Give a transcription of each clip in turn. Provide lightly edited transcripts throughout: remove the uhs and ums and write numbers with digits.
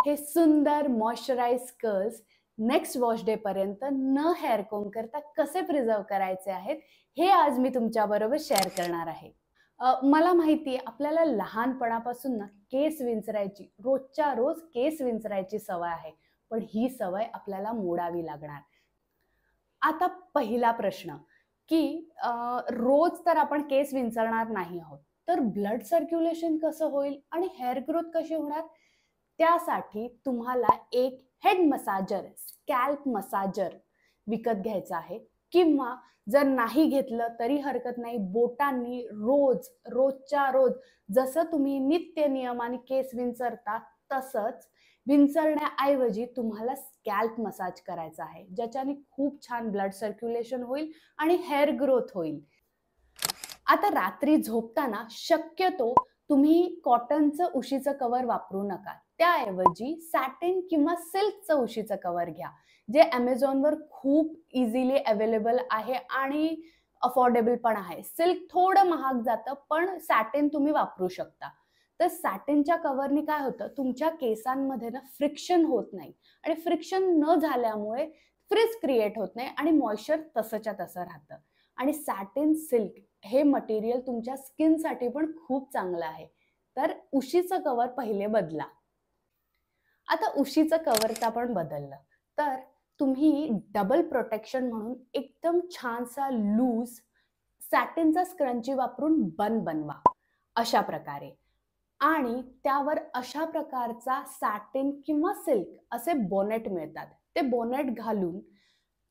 हे सुंदर moisturise curls next wash day पर्यंत न हेअर कोम करता कसे प्रिझर्व करायचे आहेत हे आज मी तुमच्या बरोबर शेअर करणार आहे. मला माहिती आहे आपल्याला लहानपणापासून ना केस विंचरायची, रोजच्या रोज केस विंचरायची सवय आहे, पण ही सवय आपल्याला मोडावी लागणार. आता पहिला प्रश्न की रोज तर आपण केस विंचरणार नाही आहोत, तर ब्लड सर्क्युलेशन कसं होईल आणि हेअर ग्रोथ कशी होणार? त्यासाठी तुम्हाला एक हेड मसाजर, स्कॅल्प मसाजर विकत घ्यायचा आहे, किंवा जर नाही घेतलं तरी हरकत नाही, बोटांनी रोजच्या रोज जसं तुम्ही नित्य नियमाने केस विंचरता तसंच विंचरण्याऐवजी तुम्हाला स्कॅल्प मसाज करायचा आहे, ज्याच्याने खूप छान ब्लड सर्क्युलेशन होईल आणि हेअर ग्रोथ होईल. आता रात्री झोपताना शक्यतो तुम्ही कॉटनचं उशीचं कवर वापरू नका. त्याऐवजी सॅटिन किंवा सिल्कचं उशीचं कवर घ्या, जे ॲमेझॉनवर खूप इझिली अवेलेबल आहे आणि अफोर्डेबल पण आहे. सिल्क थोडं महाग जातं, पण सॅटिन तुम्ही वापरू शकता. तर सॅटिनच्या कव्हरनी काय होतं, तुमच्या केसांमध्ये ना फ्रिक्शन होत नाही, आणि फ्रिक्शन न झाल्यामुळे फ्रीज क्रिएट होत नाही आणि मॉइश्चर तसंच्या तसं राहतं. आणि सॅटिन सिल्क हे मटेरियल तुमच्या स्किनसाठी पण खूप चांगलं आहे. तर उशीचं कव्हर पहिले बदला. आता उशीचं कव्हर आपण बदललं तर तुम्ही डबल प्रोटेक्शन म्हणून एकदम छानसा लूज सॅटिनचा स्क्रंची वापरून बन बनवा अशा प्रकारे, आणि त्यावर अशा प्रकारचा सॅटिन किंवा सिल्क असे बोनेट मिळतात. ते बोनेट घालून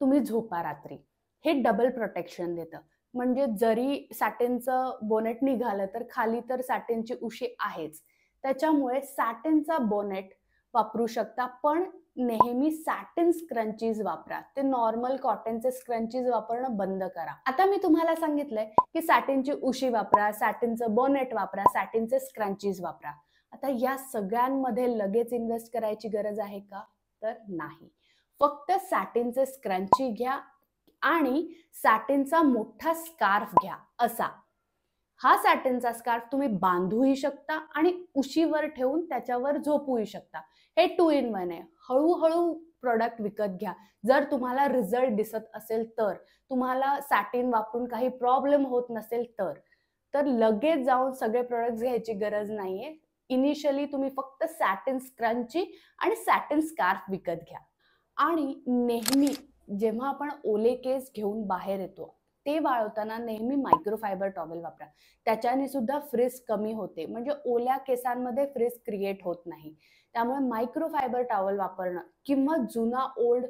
तुम्ही झोपा रात्री. हे डबल प्रोटेक्शन देतं. म्हणजे जरी सॅटिनचं बोनेट निघालं तर खाली तर सॅटिनची उशी आहेच, त्याच्यामुळे सॅटिनचा बोनेट वापरू शकता, पण नेहमी सॅटिन स्क्रंचीज वापरा. ते नॉर्मल कॉटनचे स्क्रंचीज वापरणं बंद करा. आता मी तुम्हाला सांगितलंय की सॅटिनची उशी वापरा, सॅटिनचं बोनेट वापरा, सॅटिनचे स्क्रंचीज वापरा. आता या सगळ्यांमध्ये लगेच इन्व्हेस्ट करायची गरज आहे का? तर नाही. फक्त सॅटिनचे स्क्रंची घ्या आणि सॅटिनचा मोठा स्कार्फ घ्या. असा हा सॅटिनचा स्कार्फ तुम्ही बांधूही शकता आणि उशीवर ठेवून त्याच्यावर झोपूही शकता. हे 2 in 1 आहे. हळूहळू प्रोडक्ट विकत घ्या. जर तुम्हाला रिझल्ट दिसत असेल तर, तुम्हाला सॅटिन वापरून काही प्रॉब्लेम होत नसेल तर लगेच जाऊन सगळे प्रोडक्ट्स घ्यायची गरज नाहीये. इनिशियली तुम्ही फक्त सॅटिन स्क्रंची आणि सॅटिन स्कार्फ विकत घ्या. आणि नेहमी जेव्हा आपण ओले केस घेऊन बाहेर येतो, ते वाळवताना नेहमी मायक्रोफायबर टॉवेल वापरा. त्याच्याने सुद्धा फ्रीज कमी होते, म्हणजे ओल्या केसांमध्ये फ्रीज क्रिएट होत नाही. त्यामुळे मायक्रोफायबर टॉवेल वापरणं, किंवा जुना ओल्ड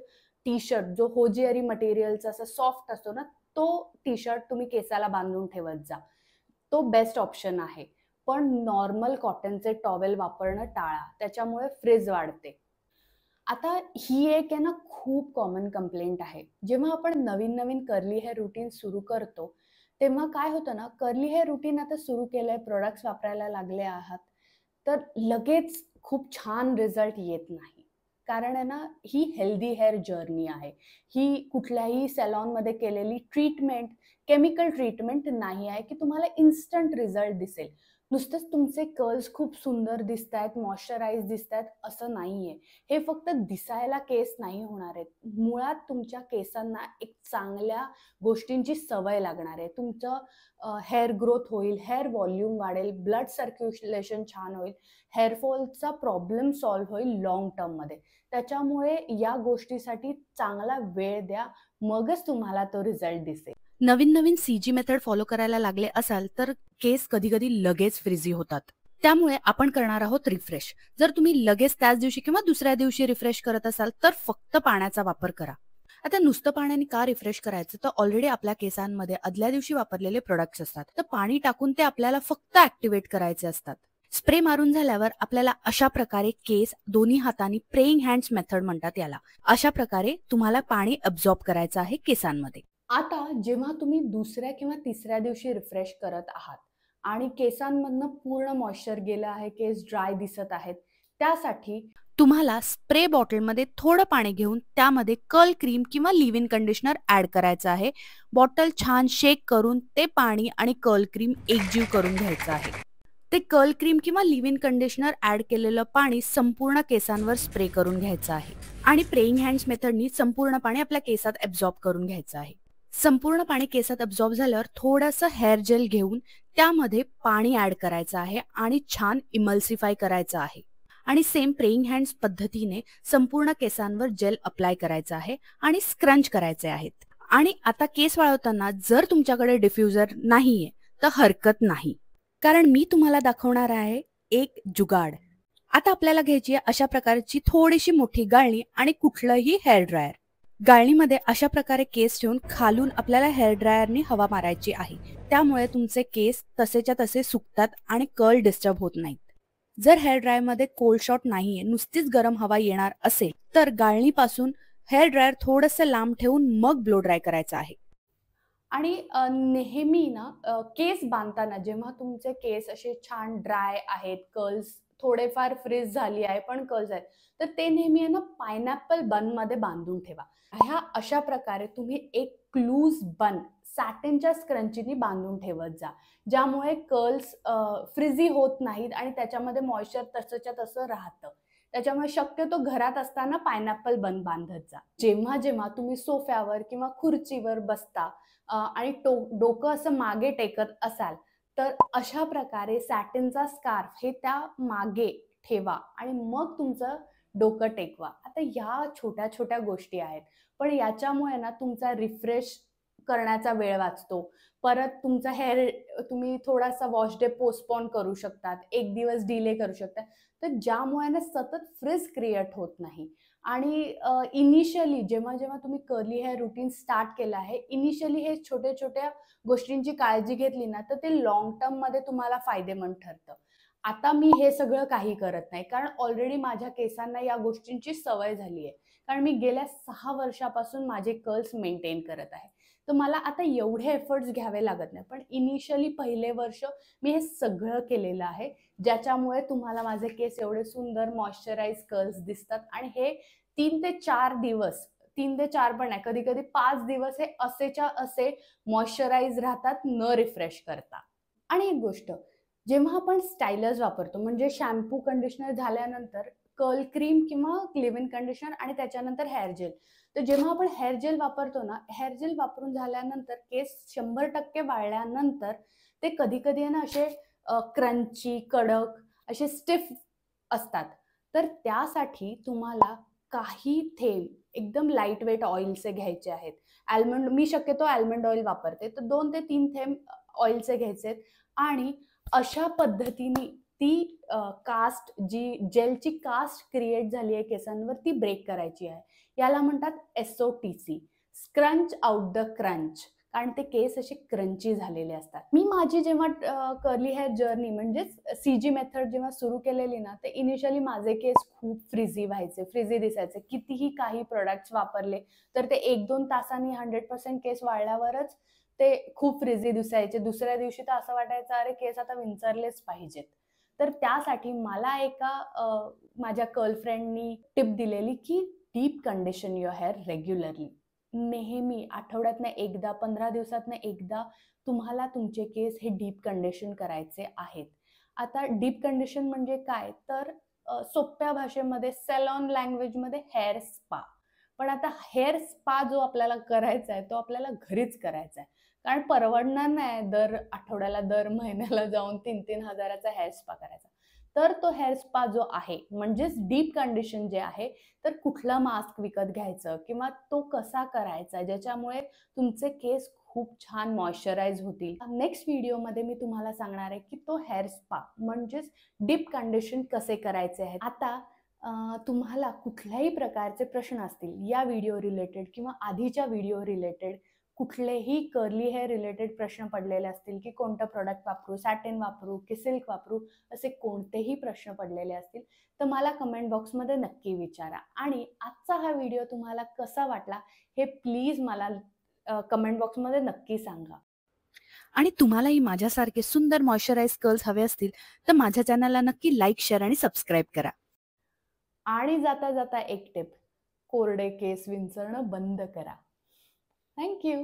टी शर्ट जो होजिअरी मटेरियलचा असा सॉफ्ट असतो ना, तो टी शर्ट तुम्ही केसाला बांधून ठेवत जा. तो बेस्ट ऑप्शन आहे. पण नॉर्मल कॉटनचे टॉवेल वापरणं टाळा, त्याच्यामुळे फ्रीज वाढते. आता ही एक आहे ना खूप कॉमन कंप्लेंट आहे. जेव्हा आपण नवीन नवीन कर्ली हेअर रुटीन सुरू करतो, तेव्हा काय होतं ना, कर्ली हेअर रुटीन आता सुरू केलंय, प्रोडक्ट्स वापरायला लागले आहात, तर लगेच खूप छान रिझल्ट येत नाही. कारण आहे ना, ही हेल्दी हेअर जर्नी आहे. ही कुठल्याही सॅलॉनमध्ये केलेली ट्रीटमेंट, केमिकल ट्रीटमेंट नाही आहे की तुम्हाला इन्स्टंट रिझल्ट दिसेल. नुसतंच तुमचे कर्ल्स खूप सुंदर दिसतायत, मॉइश्चराइज दिसतायत असं नाहीये. हे फक्त दिसायला केस नाही होणार आहेत. मुळात तुमच्या केसांना एक चांगल्या गोष्टींची सवय लागणार आहे. तुमचं हेअर ग्रोथ होईल, हेअर व्हॉल्यूम वाढेल, ब्लड सर्क्युलेशन छान होईल, हेअरफॉलचा प्रॉब्लेम सॉल्व्ह होईल लॉंग टर्ममध्ये. त्याच्यामुळे या गोष्टीसाठी चांगला वेळ द्या, मगच तुम्हाला तो रिझल्ट दिसेल. नवीन नवीन सीजी मेथड फॉलो करायला लागले असाल तर केस कधी कधी लगेच फ्रिझी होतात. त्यामुळे आपण करणार आहोत रिफ्रेश. जर तुम्ही लगेच त्याच दिवशी किंवा दुसऱ्या दिवशी रिफ्रेश करत असाल तर फक्त पाण्याचा वापर करा. आता नुसतं पाण्याने का रिफ्रेश करायचं, तर ऑलरेडी आपल्या केसांमध्ये आदल्या दिवशी वापरलेले प्रोडक्ट्स असतात, तर पाणी टाकून ते आपल्याला फक्त ऍक्टिव्हेट करायचे असतात. स्प्रे मारून झाल्यावर आपल्याला अशा प्रकारे केस दोन्ही हातांनी, प्रेइंग हँड्स मेथड म्हणतात याला, अशा प्रकारे तुम्हाला पाणी अब्झॉर्ब करायचं आहे केसांमध्ये. आता जेव्हा तुम्ही दुसऱ्या किंवा तिसऱ्या दिवशी रिफ्रेश करत आहात आणि केसांमधनं पूर्ण मॉइश्चर गेलं आहे, केस ड्राय दिसत आहेत, त्यासाठी तुम्हाला स्प्रे बॉटलमध्ये थोडं पाणी घेऊन त्यामध्ये कर्ल क्रीम किंवा लिव्ह इन कंडिशनर ऍड करायचं आहे. बॉटल छान शेक करून ते पाणी आणि कर्ल क्रीम एकजीव करून घ्यायचं आहे. ते कर्ल क्रीम किंवा लिव्ह इन कंडिशनर ऍड केलेलं पाणी संपूर्ण केसांवर स्प्रे करून घ्यायचं आहे आणि प्रेइंग हँड्स मेथडनी संपूर्ण पाणी आपल्या केसात ॲब्झॉर्ब करून घ्यायचं आहे. संपूर्ण पाणी केसात ॲब्झॉर्ब झाल्यावर थोडंसं हेअर जेल घेऊन त्यामध्ये पाणी ऍड करायचं आहे आणि छान इमल्सिफाय करायचं आहे आणि सेम प्रेइंग हँड्स पद्धतीने संपूर्ण केसांवर जेल अप्लाय करायचं आहे आणि स्क्रंच करायचे आहेत. आणि आता केस वाळवताना जर तुमच्याकडे डिफ्युजर नाहीये तर हरकत नाही, कारण मी तुम्हाला दाखवणार आहे एक जुगाड. आता आपल्याला घ्यायची आहे अशा प्रकारची थोडीशी मोठी गाळणी आणि कुठलंही हेअर ड्रायर. गाळणीमध्ये अशा प्रकारे केस ठेवून खालून आपल्याला हेअर ड्रायरनी हवा मारायची आहे. त्यामुळे तुमचे केस तसेच्या तसे सुकतात आणि कर्ल डिस्टर्ब होत नाहीत. जर हेअर ड्रायरमध्ये कोल्ड शॉट नाहीये, नुसतीच गरम हवा येणार असेल तर गाळणीपासून हेअर ड्रायर थोडंसं लांब ठेवून मग ब्लो ड्राय करायचं आहे. आणि नेहमी ना केस बांधताना जेव्हा तुमचे केस असे छान ड्राय आहेत, कर्ल्स थोडेफार फ्रीज झाली आहे पण कर्ल्स आहेत, तर ते नेहमी आहे ना पायनॅपल बनमध्ये बांधून ठेवा. ह्या अशा प्रकारे तुम्ही एक क्लूज बन सॅटिनच्या स्क्रंचीनी बांधून ठेवत जा, ज्यामुळे कर्ल्स फ्रिझी होत नाहीत आणि त्याच्यामध्ये मॉइश्चर तसंच्या तसं राहतं. त्याच्यामुळे शक्यतो घरात असताना पायनॅपल बन बांधत जा. जेव्हा जेव्हा तुम्ही सोफ्यावर किंवा खुर्चीवर बसता आणि डोकं असं मागे टेकत असाल तर अशा प्रकारे सॅटिनचा स्कार्फ हे त्या मागे ठेवा आणि मग तुमचं डोकं टेकवा. आता ह्या छोट्या छोट्या गोष्टी आहेत, पण याच्यामुळे ना तुमचा रिफ्रेश करण्याचा वेळ वाचतो. परत तुमचा हेअर तुम्ही थोडासा वॉश डे पोस्टपोन करू शकतात, एक दिवस डिले करू शकता, तर ज्यामुळे ना सतत फ्रिज क्रिएट होत नाही. आणि इनिशियली जेव्हा जेव्हा तुम्ही कर्ली हेअर रुटीन स्टार्ट केलं आहे, इनिशियली हे छोट्या छोट्या गोष्टींची काळजी घेतली ना तर ते लॉंग टर्ममध्ये तुम्हाला फायदेमंद ठरतं. आता मी हे सगळं काही करत नाही, कारण ऑलरेडी माझ्या केसांना या गोष्टींची सवय झाली आहे. कारण मी गेल्या 6 वर्षापासून माझे कर्ल्स मेंटेन करत आहे. तर मला आता एवढे एफर्ट्स घ्यावे लागत नाही. पण इनिशियली पहिले वर्ष मी हे सगळं केलेलं आहे, ज्याच्यामुळे तुम्हाला माझे केस एवढे सुंदर मॉइश्चराइज कर्ल्स दिसतात. आणि हे 3 ते 4 दिवस, 3 ते 4 पण नाही, कधी कधी 5 दिवस हे असेच्या असे मॉइश्चराइज राहतात, न रिफ्रेश करता. आणि एक गोष्ट, जेव्हा आपण स्टायलर्स वापरतो म्हणजे शॅम्पू कंडिशनर झाल्यानंतर कर्ल क्रीम किंवा लिव्ह इन कंडिशनर आणि त्याच्यानंतर हेअर जेल, तर जेव्हा आपण हेअर जेल वापरतो ना, हेअर जेल वापरून झाल्यानंतर केस 100% वाळल्यानंतर ते कधी कधी आहे ना असे क्रंची, कडक, असे स्टिफ असतात. तर त्यासाठी तुम्हाला काही थेंब एकदम लाईट वेट ऑइलचे घ्यायचे आहेत. आल्मंड, मी शक्यतो आल्मंड ऑइल वापरते, तर 2 ते 3 थेंब ऑइलचे घ्यायचे आणि अशा पद्धतीने ती कास्ट, जी जेलची कास्ट क्रिएट झाली आहे केसांवर, ती ब्रेक करायची आहे. याला म्हणतात SOTC, scrunch out the crunch, कारण ते केस असे क्रंची झालेले असतात. मी माझी जेव्हा कर्ली हेअर जर्नी म्हणजेच CG मेथड जेव्हा सुरू केलेली ना, ते इनिशियली माझे केस खूप फ्रिझी व्हायचे, फ्रिझी दिसायचे. कितीही काही प्रोडक्ट्स वापरले तर ते 1-2 तासांनी 100% केस वाळल्यावरच ते खूप फ्रिझी दिसायचे. दुसऱ्या दिवशी तर असं वाटायचं अरे केस आता विंचरलेच पाहिजेत. तर त्यासाठी मला एका माझ्या गर्लफ्रेंडनी टिप दिलेली की deep condition your hair regularly. नेहमी आठवड्यातनं एकदा, 15 दिवसातनं एकदा तुम्हाला तुमचे केस हे डीप कंडिशन करायचे आहेत. आता डीप कंडिशन म्हणजे काय, तर सोप्या भाषेमध्ये, सॅलॉन लँग्वेजमध्ये हेअर स्पा. पण आता हेअर स्पा जो आपल्याला करायचा आहे तो आपल्याला घरीच करायचा आहे, कारण परवडणार नाही दर आठवड्याला, दर महिन्याला जाऊन 3-3 हजाराचा हेअर स्पा करायचा. तर तो हेअर स्पा जो आहे म्हणजेच डीप कंडिशन जे आहे, तर कुठला मास्क विकत घ्यायचं किंवा तो कसा करायचा ज्याच्यामुळे तुमचे केस खूप छान मॉइश्चराइज होतील. नेक्स्ट व्हिडिओमध्ये मी तुम्हाला सांगणार आहे की तो हेअर स्पा म्हणजेच डीप कंडिशन कसे करायचे आहे. आता तुम्हाला कुठल्याही प्रकारचे प्रश्न असतील या व्हिडिओ रिलेटेड किंवा आधीच्या व्हिडिओ रिलेटेड, कुठलेही कर्ली हेअर रिलेटेड प्रश्न पडलेले असतील की कोणतं प्रोडक्ट वापरू, सॅटिन वापरू की सिल्क वापरू, असे कोणतेही प्रश्न पडलेले असतील तर मला कमेंट बॉक्समध्ये नक्की विचारा. आणि आजचा हा व्हिडिओ तुम्हाला कसा वाटला हे प्लीज मला कमेंट बॉक्समध्ये नक्की सांगा. आणि तुम्हालाही माझ्यासारखे सुंदर मॉइश्चराइज कर्ल्स हवे असतील तर माझ्या चॅनलला नक्की लाईक, शेअर आणि सबस्क्राईब करा. आणि जाता जाता एक टिप, कोरडे केस विंचरणं बंद करा. थँक्यू.